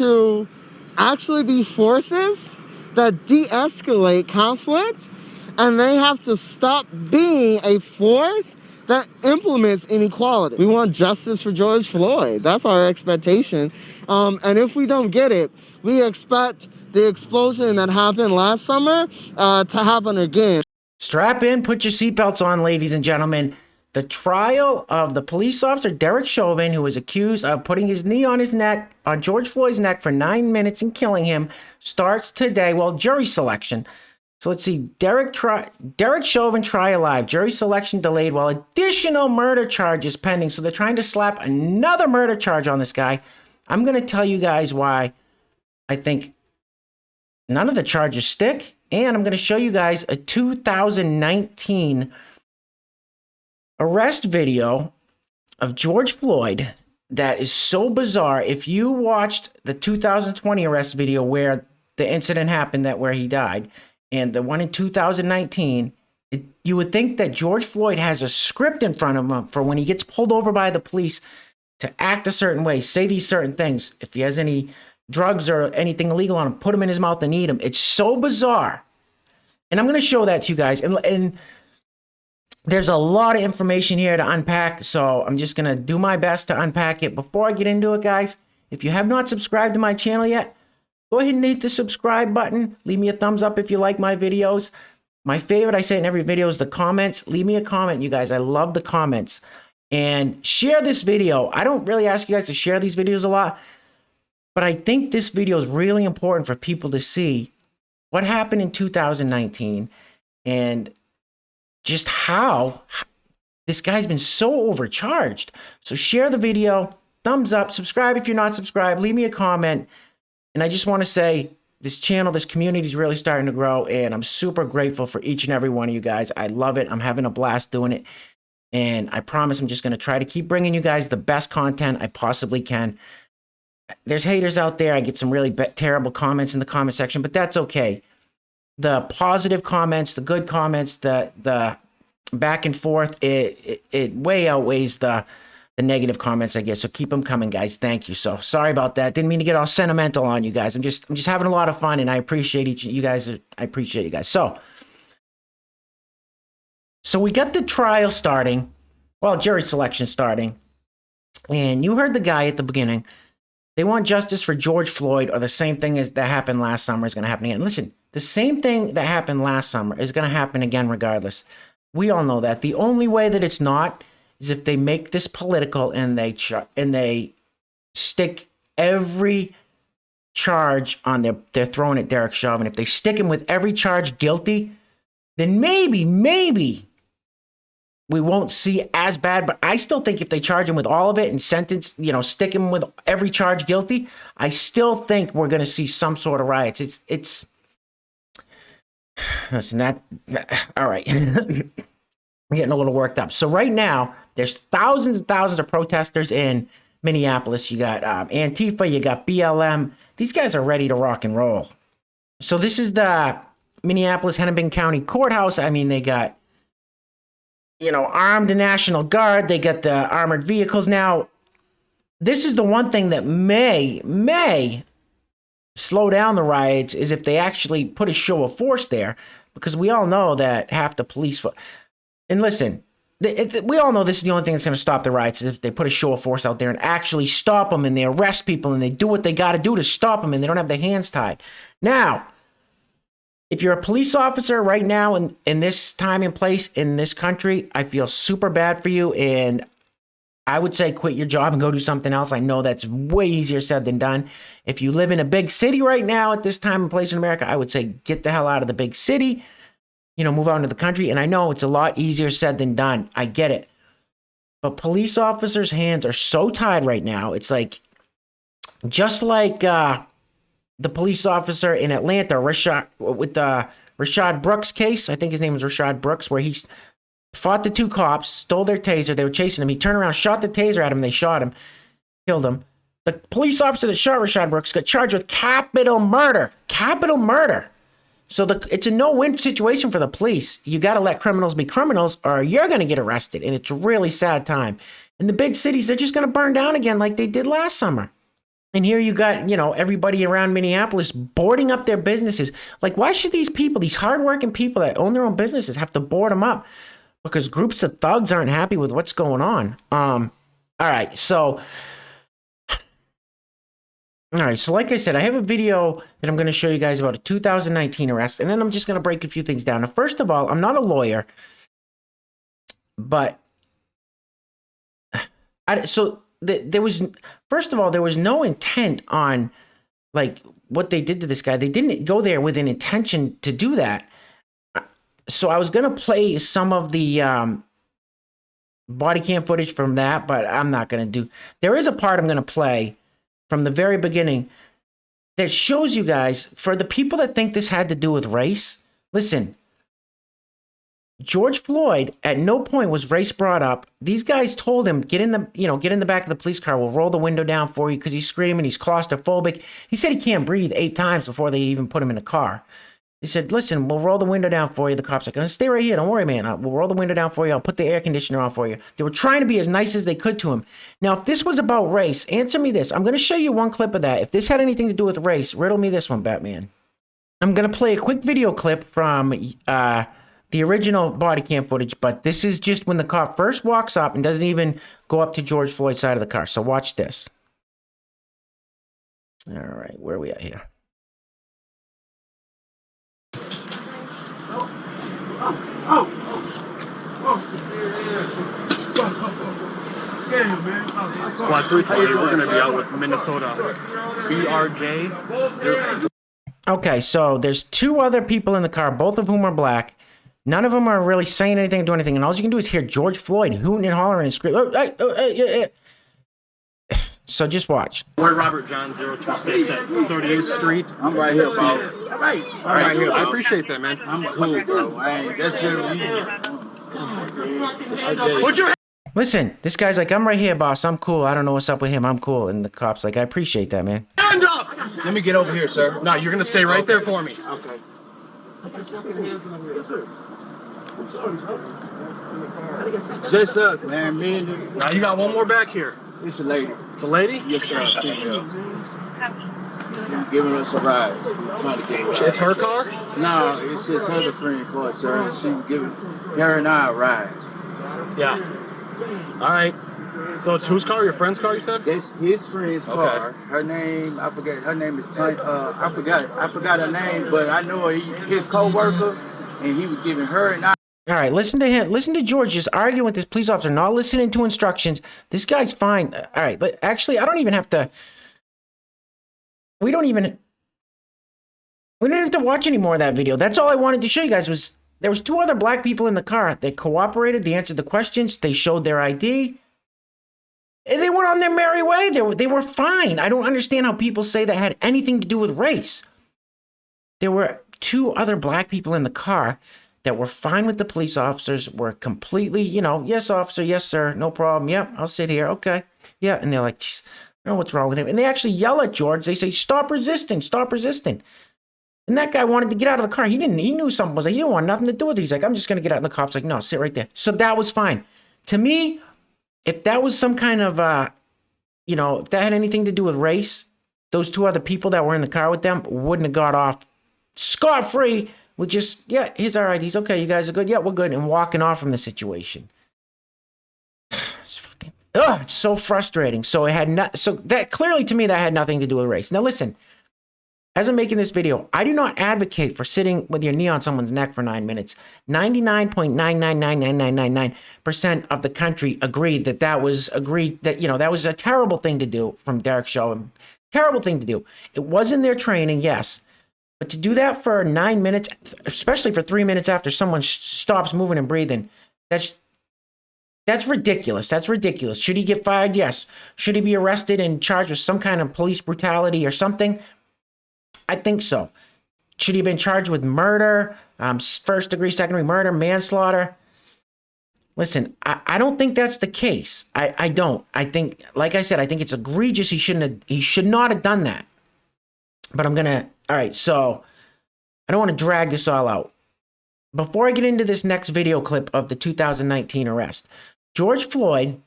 to actually be forces that de-escalate conflict, and they have to stop being a force that implements inequality. We want justice for George Floyd. That's our expectation. And if we don't get it, we expect the explosion that happened last summer to happen again. Strap in, put your seatbelts on, ladies and gentlemen. The trial of the police officer, Derek Chauvin, who was accused of putting his knee on his neck, on George Floyd's neck for 9 minutes and killing him, starts today. Well, jury selection. So let's see, Derek Chauvin trial live, jury selection delayed while additional murder charges pending. So they're trying to slap another murder charge on this guy. I'm going to tell you guys why I think none of the charges stick. And I'm going to show you guys a 2019 arrest video of George Floyd that is so bizarre. If you watched the 2020 arrest video where the incident happened, where he died, and the one in 2019, you would think that George Floyd has a script in front of him for when he gets pulled over by the police to act a certain way, say these certain things. If he has any drugs or anything illegal on him, put them in his mouth and eat them. It's so bizarre. And I'm going to show that to you guys. And there's a lot of information here to unpack, so I'm just going to do my best to unpack it. Before I get into it, guys, if you have not subscribed to my channel yet, go ahead and hit the subscribe button. Leave me a thumbs up if you like my videos. My favorite, I say in every video, is the comments. Leave me a comment, you guys. I love the comments. And share this video. I don't really ask you guys to share these videos a lot, but I think this video is really important for people to see what happened in 2019 and just how this guy's been so overcharged. So share the video, thumbs up, subscribe if you're not subscribed, leave me a comment. And I just want to say this channel, this community is really starting to grow, and I'm super grateful for each and every one of you guys. I love it. I'm having a blast doing it. And I promise I'm just going to try to keep bringing you guys the best content I possibly can. There's haters out there. I get some really terrible comments in the comment section, but that's okay. The positive comments, the good comments, the back and forth, it way outweighs the negative comments, I guess. So keep them coming, guys. Thank you. So sorry about that. Didn't mean to get all sentimental on you guys. I'm just having a lot of fun, and I appreciate you guys. I appreciate you guys. So we got the trial starting. Well, jury selection starting. And you heard the guy at the beginning. They want justice for George Floyd, or the same thing as that happened last summer is going to happen again. Listen, the same thing that happened last summer is going to happen again regardless. We all know that. The only way that it's not is if they make this political and they stick every charge on they're throwing at Derek Chauvin. If they stick him with every charge guilty, then maybe we won't see as bad. But I still think if they charge him with all of it and sentence, stick him with every charge guilty, I still think we're going to see some sort of riots. It's listen, all right. I'm getting a little worked up. So right now, there's thousands and thousands of protesters in Minneapolis. You got Antifa, you got BLM. These guys are ready to rock and roll. So this is the Minneapolis Hennepin County Courthouse. I mean, they got, armed National Guard. They got the armored vehicles. Now, this is the one thing that may slow down the riots, is if they actually put a show of force there, because we all know that half the police... And listen, we all know this is the only thing that's going to stop the riots, is if they put a show of force out there and actually stop them, and they arrest people, and they do what they got to do to stop them, and they don't have their hands tied. Now, if you're a police officer right now in this time and place in this country, I feel super bad for you, and I would say quit your job and go do something else. I know that's way easier said than done. If you live in a big city right now at this time and place in America, I would say get the hell out of the big city. Move out into the country. And I know it's a lot easier said than done. I get it. But police officers' hands are so tied right now. It's like, just like the police officer in Atlanta, with the Rashad Brooks case. I think his name was Rashad Brooks, where he fought the two cops, stole their taser. They were chasing him. He turned around, shot the taser at him. They shot him, killed him. The police officer that shot Rashad Brooks got charged with capital murder. Capital murder. So it's a no-win situation for the police. You got to let criminals be criminals, or you're going to get arrested, and it's a really sad time. In the big cities, they're just going to burn down again like they did last summer. And here you got, you know, everybody around Minneapolis boarding up their businesses. Like, why should these people, these hardworking people that own their own businesses, have to board them up? Because groups of thugs aren't happy with what's going on. All right, so like I said, I have a video that I'm going to show you guys about a 2019 arrest, and then I'm just going to break a few things down. Now, first of all, I'm not a lawyer, but there was, first of all, there was no intent on like what they did to this guy. They didn't go there with an intention to do that. So I was going to play some of the body cam footage from that, but I'm not going to do. There is a part I'm going to play from the very beginning that shows you guys, for the people that think this had to do with race, listen, George Floyd, at no point was race brought up. These guys told him, get in the back of the police car. We'll roll the window down for you because he's screaming. He's claustrophobic. He said he can't breathe 8 times before they even put him in the car. They said, listen, we'll roll the window down for you. The cop's like, stay right here. Don't worry, man. We'll roll the window down for you. I'll put the air conditioner on for you. They were trying to be as nice as they could to him. Now, if this was about race, answer me this. I'm going to show you one clip of that. If this had anything to do with race, riddle me this one, Batman. I'm going to play a quick video clip from the original body cam footage, but this is just when the cop first walks up and doesn't even go up to George Floyd's side of the car. So watch this. All right, where are we at here? Yeah, man. Squad 320, we're going to be out with Minnesota BRJ. Okay, so there's 2 other people in the car, both of whom are black. None of them are really saying anything, do anything, and all you can do is hear George Floyd hooting and hollering and screaming. So just watch. We're Robert John 026 at 38th Street. I'm right here, bro. All right, here. I appreciate that, man. I'm cool, bro. I ain't. That's your. Put your Listen, this guy's like, I'm right here, boss. I'm cool. I don't know what's up with him. I'm cool. And the cop's like, I appreciate that, man. hand up! Let me get over here, sir. No, you're going to stay right there for me. Okay. Just us, man. Me and you. Now you got one more back here. It's a lady. The lady? Yes, sir. Female. Giving us a ride. We're trying to get a ride. It's her car? No, it's his other friend car, sir. She was giving her and I a ride. Yeah. All right. So it's whose car? Your friend's car, you said? It's his friend's car. Her name, I forget. Her name is I forgot her name, but I know his co-worker, and he was giving her and I. All right, listen to him. Listen to George just arguing with this police officer, not listening to instructions. This guy's fine. All right, but actually, I don't even have to. We don't even have to watch any more of that video. That's all I wanted to show you guys was there was 2 other black people in the car. They cooperated. They answered the questions. They showed their ID. And they went on their merry way. They were fine. I don't understand how people say that had anything to do with race. There were 2 other black people in the car that were fine with the police officers, were completely, yes, officer, yes, sir, no problem. Yep, I'll sit here. Okay. Yeah. And they're like, I don't know what's wrong with him. And they actually yell at George. They say, stop resisting, stop resisting. And that guy wanted to get out of the car. He knew something was like, he didn't want nothing to do with it. He's like, I'm just going to get out. And the cop's like, no, sit right there. So that was fine. To me, if that was some kind of, if that had anything to do with race, those 2 other people that were in the car with them wouldn't have got off scot-free with just, yeah, here's our IDs. Okay, you guys are good. Yeah, we're good. And walking off from the situation. It's fucking, it's so frustrating. So that clearly to me, that had nothing to do with race. Now listen, as I'm making this video, I do not advocate for sitting with your knee on someone's neck for 9 minutes. 99.9999999% of the country agreed that was a terrible thing to do from Derek Chauvin. Terrible thing to do. It was in their training, yes. But to do that for 9 minutes, especially for 3 minutes after someone stops moving and breathing, that's ridiculous. That's ridiculous. Should he get fired? Yes. Should he be arrested and charged with some kind of police brutality or something? I think so. Should he have been charged with murder, 1st degree, 2nd degree murder, manslaughter? Listen, I don't think that's the case. I don't. I think, like I said, I think it's egregious. He should not have done that. But all right, so I don't want to drag this all out. Before I get into this next video clip of the 2019 arrest, George Floyd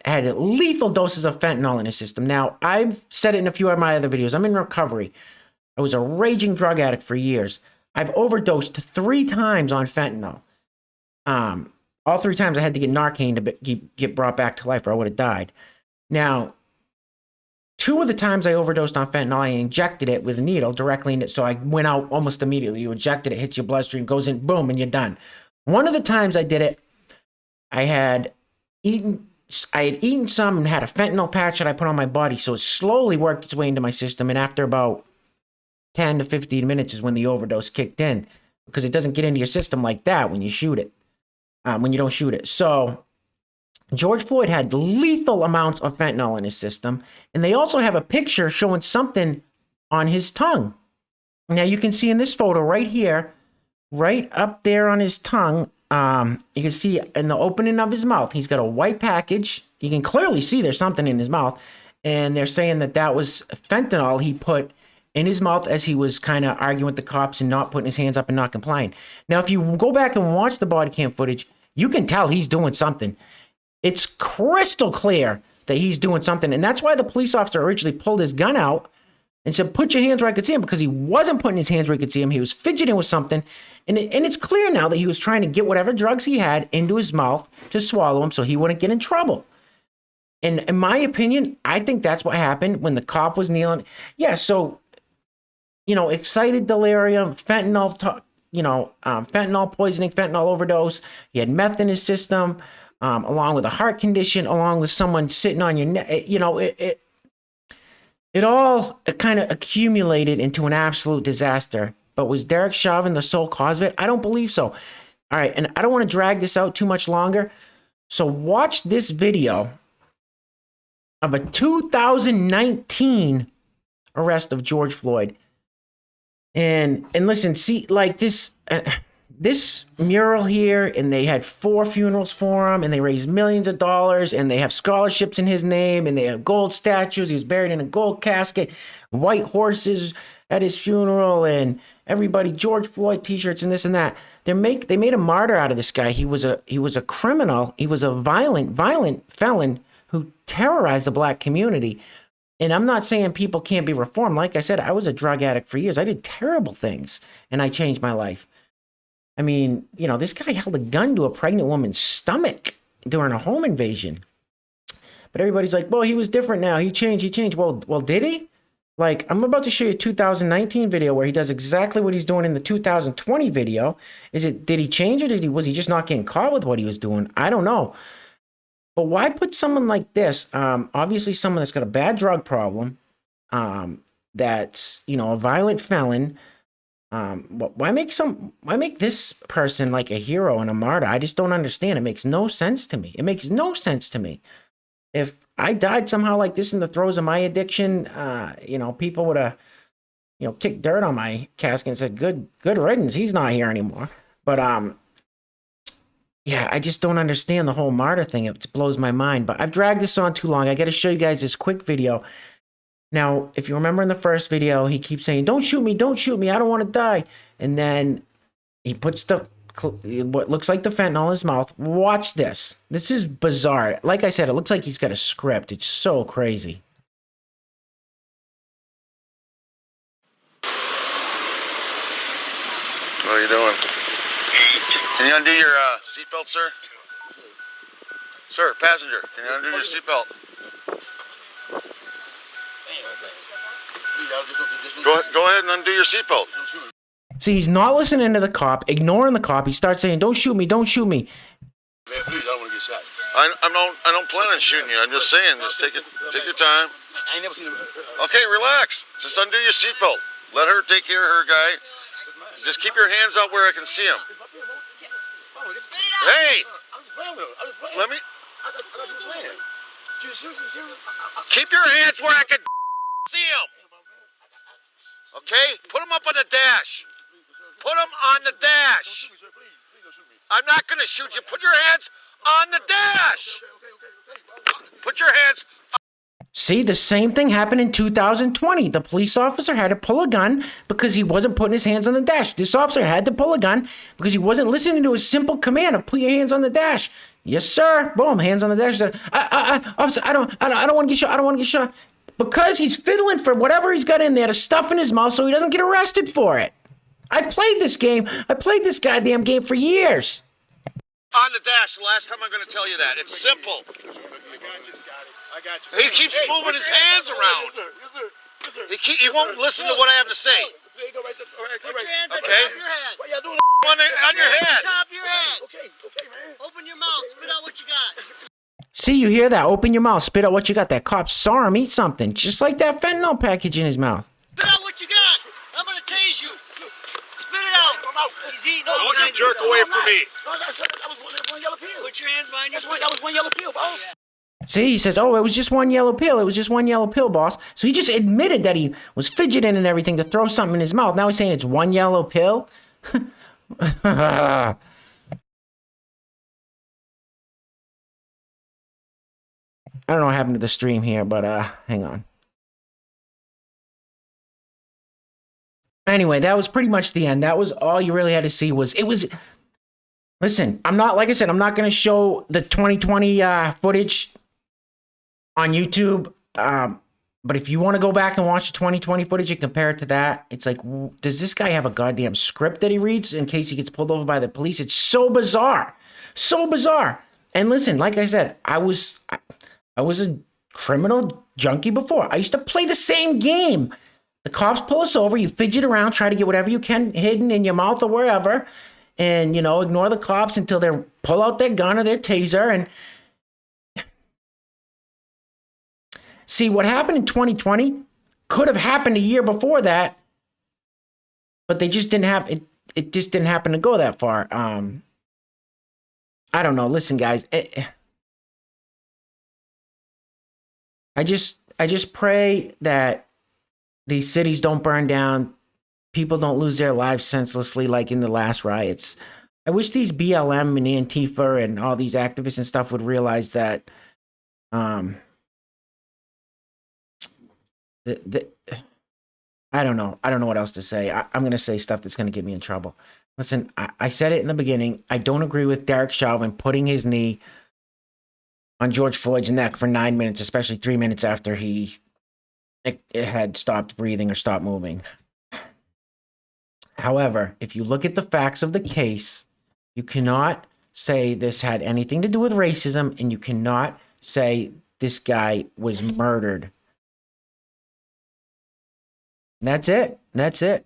had lethal doses of fentanyl in his system. Now, I've said it in a few of my other videos. I'm in recovery. I was a raging drug addict for years. I've overdosed 3 times on fentanyl. All 3 times I had to get Narcan to get brought back to life or I would have died. Now, 2 of the times I overdosed on fentanyl, I injected it with a needle directly in it, so I went out almost immediately. You inject it, it hits your bloodstream, goes in, boom, and you're done. One of the times I did it, I had eaten some and had a fentanyl patch that I put on my body, so it slowly worked its way into my system, and after about 10 to 15 minutes is when the overdose kicked in, because it doesn't get into your system like that when you shoot it, when you don't shoot it. So George Floyd had lethal amounts of fentanyl in his system, and they also have a picture showing something on his tongue. Now you can see in this photo right here, right up there on his tongue, you can see in the opening of his mouth, he's got a white package. You can clearly see there's something in his mouth, and they're saying that that was fentanyl he put in his mouth as he was kind of arguing with the cops and not putting his hands up and not complying. Now, if you go back and watch the body cam footage, you can tell he's doing something. It's crystal clear that he's doing something, and that's why the police officer originally pulled his gun out and said, put your hands where I could see him, because he wasn't putting his hands where he could see him. He was fidgeting with something, and it's clear now that he was trying to get whatever drugs he had into his mouth to swallow them so he wouldn't get in trouble. And in my opinion, I think that's what happened when the cop was kneeling. Yeah, so, excited delirium, fentanyl, fentanyl poisoning, fentanyl overdose. He had meth in his system, along with a heart condition, along with someone sitting on your neck. It all kind of accumulated into an absolute disaster. But was Derek Chauvin the sole cause of it? I don't believe so. All right, and I don't want to drag this out too much longer. So watch this video of a 2019 arrest of George Floyd. And listen, see, like this mural here, and they had 4 funerals for him, and they raised millions of dollars, and they have scholarships in his name, and they have gold statues. He was buried in a gold casket, white horses at his funeral, and everybody George Floyd t-shirts and this and that. They made a martyr out of this guy. He was a criminal. He was a violent felon who terrorized the black community. And I'm not saying people can't be reformed. Like I said, I was a drug addict for years. I did terrible things, and I changed my life. I mean, this guy held a gun to a pregnant woman's stomach during a home invasion. But everybody's like, well, he was different now. He changed. Well, did he? Like, I'm about to show you a 2019 video where he does exactly what he's doing in the 2020 video. Did he change, or was he just not getting caught with what he was doing? I don't know. But why put someone like this, obviously someone that's got a bad drug problem, that's, a violent felon, why make this person like a hero and a martyr? I just don't understand. It makes no sense to me. If I died somehow like this in the throes of my addiction, people would have, kicked dirt on my casket and said, good riddance. He's not here anymore. But, yeah, I just don't understand the whole martyr thing. It blows my mind. But I've dragged this on too long. I got to show you guys this quick video. Now, if you remember in the first video, he keeps saying, don't shoot me, I don't want to die. And then he puts what looks like the fentanyl in his mouth. Watch this. This is bizarre. Like I said, it looks like he's got a script. It's so crazy. What are you doing? Can you undo your seatbelt, sir? Sir, passenger, can you undo your seatbelt? Go ahead and undo your seatbelt. See, he's not listening to the cop, ignoring the cop. He starts saying, don't shoot me. Man, please, I don't want to get shot. I don't plan on shooting you. I'm just saying, just take your time. I ain't never seen him. Okay, relax. Just undo your seatbelt. Let her take care of her guy. Just keep your hands out where I can see him. Hey! Let me... Keep your hands where I can see him. Okay? Put him up on the dash. Put him on the dash. I'm not going to shoot you. Put your hands on the dash. Put your hands... See, the same thing happened in 2020. The police officer had to pull a gun because he wasn't putting his hands on the dash. This officer had to pull a gun because he wasn't listening to a simple command of put your hands on the dash. Yes, sir. Boom, hands on the dash. Officer, I don't want to get shot. I don't want to get shot. Because he's fiddling for whatever he's got in there to stuff in his mouth so he doesn't get arrested for it. I've played this game. I played this goddamn game for years. On the dash, the last time I'm going to tell you that. It's simple. I got you. He keeps moving his hands around. He won't listen to what I have to say. There you go, right there. All right, Put your hands on Okay. top of your head. What y'all doing? On your head. Top of your head. Okay, man. Open your mouth. Spit out what you got. See, you hear that? Open your mouth. Spit out what you got. That cop saw him eat something. Just like that fentanyl package in his mouth. Spit out what you got. I'm going to tase you. Spit it out. He's eating all Don't kinds you jerk of away stuff. from me. No, that was one yellow pill. Put your hands behind your That was one yellow pill, boss. See, he says, oh, it was just one yellow pill. It was just one yellow pill, boss. So he just admitted that he was fidgeting and everything to throw something in his mouth. Now he's saying it's one yellow pill? I don't know what happened to the stream here, but hang on. Anyway, that was pretty much the end. That was all you really had to see was, listen, I'm not, like I said, I'm not going to show the 2020 footage on YouTube. But if you want to go back and watch the 2020 footage and compare it to that, it's like, does this guy have a goddamn script that he reads in case he gets pulled over by the police? It's so bizarre. So bizarre. And listen, like I said, I was a criminal junkie before. I used to play the same game. The cops pull us over, you fidget around, try to get whatever you can hidden in your mouth or wherever, and, you know, ignore the cops until they pull out their gun or their taser. And see, what happened in 2020 could have happened a year before that, but they just didn't have it. It just didn't happen to go that far. I don't know. Listen, guys, I just pray that these cities don't burn down, people don't lose their lives senselessly like in the last riots. I wish these BLM and Antifa and all these activists and stuff would realize that I don't know. I don't know what else to say. I'm going to say stuff that's going to get me in trouble. Listen, I said it in the beginning. I don't agree with Derek Chauvin putting his knee on George Floyd's neck for 9 minutes, especially 3 minutes after it had stopped breathing or stopped moving. However, if you look at the facts of the case, you cannot say this had anything to do with racism, and you cannot say this guy was murdered. That's it. That's it.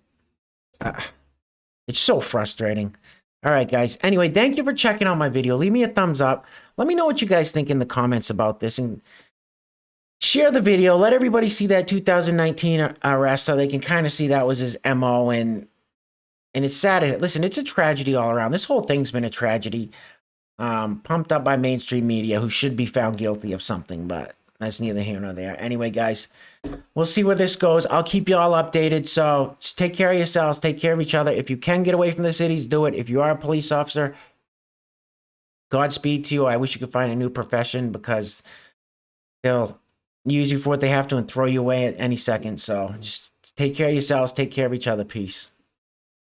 It's so frustrating. All right, guys. Anyway, thank you for checking out my video. Leave me a thumbs up. Let me know what you guys think in the comments about this, and share the video. Let everybody see that 2019 arrest so they can kind of see that was his MO. And it's sad. Listen, it's a tragedy all around. This whole thing's been a tragedy. Pumped up by mainstream media who should be found guilty of something, but that's neither here nor there. Anyway, guys, we'll see where this goes. I'll keep you all updated. So just take care of yourselves. Take care of each other. If you can get away from the cities, do it. If you are a police officer, Godspeed to you. I wish you could find a new profession because they'll use you for what they have to and throw you away at any second. So just take care of yourselves. Take care of each other. Peace.